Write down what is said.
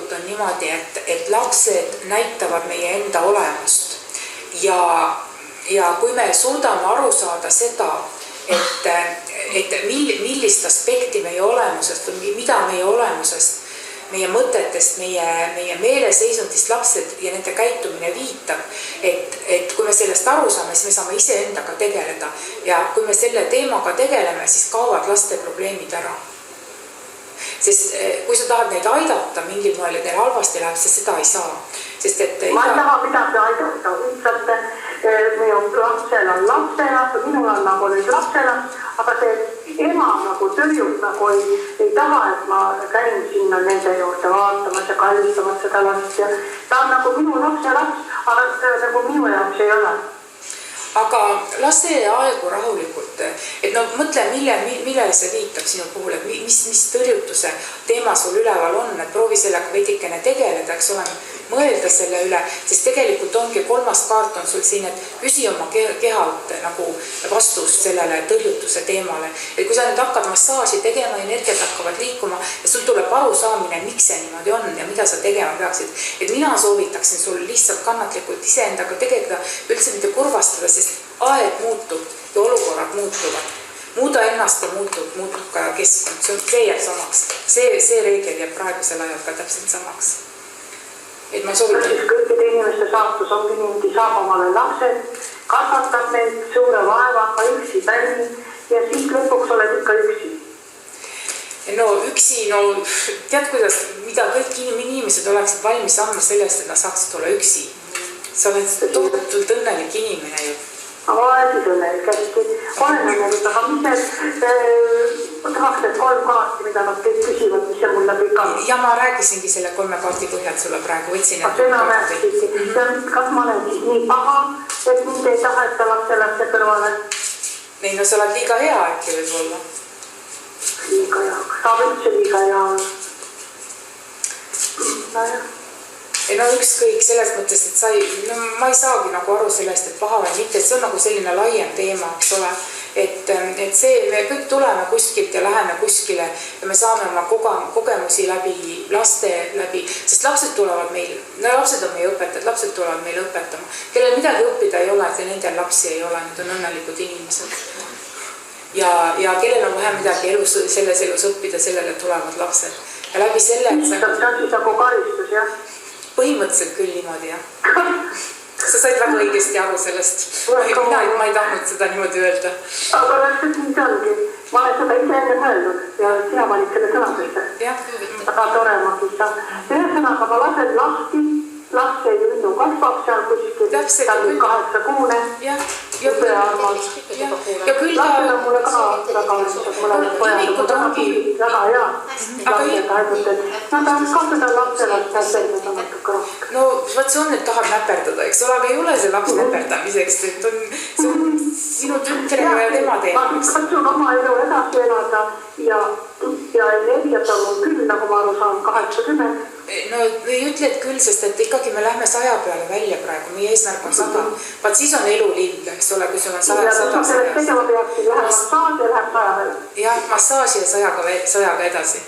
tegelikult on niimoodi, et lapsed näitavad meie enda olemust ja kui me suudame aru saada seda, et millist aspekti meie olemusest või mida meie olemusest, meie mõtetest, meie meeleseisundist lapsed ja nende käitumine viitab, et kui me sellest aru saame, siis me saame iseendaga tegeleda ja kui me selle teemaga tegeleme, siis kaovad laste probleemid ära. Sest kui sa tahad neid aidata mingil moel, et neil halvasti läheb, siis seda ei saa. Sest ma ei taha midagi aidata, lihtsalt minu lapsel on lapselas, minul on nagu nüüd lapselas, aga see ema nagu tõrjub nagu ei taha, et ma käin sinna nende juurde vaatamas ja kallistamas seda last ja ta on nagu minu lapselaps, aga nagu minu jaoks ei ole. Aga lase aegu rahulikult, et no mõtle, millele see viitab sinu puhul, et mis tõrjutuse teema sul üleval on, et proovi sellega veidikene tegeleda, eks ole, mõelda selle üle, sest tegelikult ongi kolmas kaart on sul siin, et küsi oma kehalt nagu vastust sellele tõrjutuse teemale. Et kui sa nüüd hakkad massaaži tegema, energiat hakkavad liikuma ja sul tuleb arusaamine, miks see niimoodi on ja mida sa tegema peaksid. Et mina soovitaksin sul lihtsalt kannatlikult iseendaga tegeleda, üldse mitte kurvastada, sest aeg muutub ja olukorrad muutuvad. Muuda ennast ja muutub ka keskkond. See jääb samaks. See reegel jääb praegusel ajal ka täpselt samaks. Et ma soovitan... Kõikide inimeste saatus on niimoodi saab omale lapsed, kasvatab neid suure vaevaga üksi päri ja siis lõpuks oled ikka üksi. No üksi, tead kuidas, mida kõik inimesed oleksid valmis andma sellest, et nad saaksid olla üksi. Sa oled tohutult õnnelik inimene ju. Aga siis õnnelik hästi. Olen õnnelik, aga mis tahaks need 3 kaarti, mida nad kõik küsivad, mis see mul läbi ka? Ja ma rääkisingi selle 3 kaarti põhjalt sulle praegu, võtsin. Kas ma olen siis nii paha, et mind ei taheta lapse kõrvale? Ei, no sa oled liiga hea äkki võib-olla. Liiga hea, saab üldse liiga hea. Nojah. No ükskõik selles mõttes, et ma ei saagi nagu aru sellest, et paha või mitte, et see on nagu selline laiem teema, eks ole. Et me kõik tuleme kuskilt ja läheme kuskile ja me saame oma kogemusi läbi laste läbi, sest lapsed tulevad meil, lapsed on meie õpetajad, lapsed tulevad meile õpetama. Kellel midagi õppida ei ole, et nendel lapsi ei ole, need on õnnelikud inimesed. Ja kellel on vähe midagi selles elus õppida, sellele tulevad lapsed. Ja läbi selle... See on siis nagu karistus, jah? Põhimõtteliselt küll niimoodi, jah. Sa said väga õigesti aru sellest. Ma ei tahtnud seda niimoodi öelda. Aga läksed nii ongi. Ma olen seda ise enne mõeldud ja sina valid selle sõnadesse. Väga tore makista. Ühesõnaga, ma lasen lahti, laps ei minnu kasvab seal kuskil. Ta on 8 kuune. Ja küll lapsel on mulle ka väga õnnetud. Mulle on pojad väga hea. Nad tahavad ka seda lapselast näperdada natuke rohkem. No vaat see on, et tahad näperdada, eks ole, aga ei ole see laps näperdamiseks. See on sinu tütrega ja tema teemaks. Ma katsun oma elu edasi elada ja energiat on mul küll, nagu ma aru saan, 80. No ei ütle, et küll, sest et ikkagi me lähme 100 peale välja praegu. Meie eesmärk on 100. Vaat siis on elu lind, eks ole, kui sul on 100. Ja sellest tegema peaksid läheb massaaž ja läheb 100 veel. Jah, massaaž ja 100 edasi.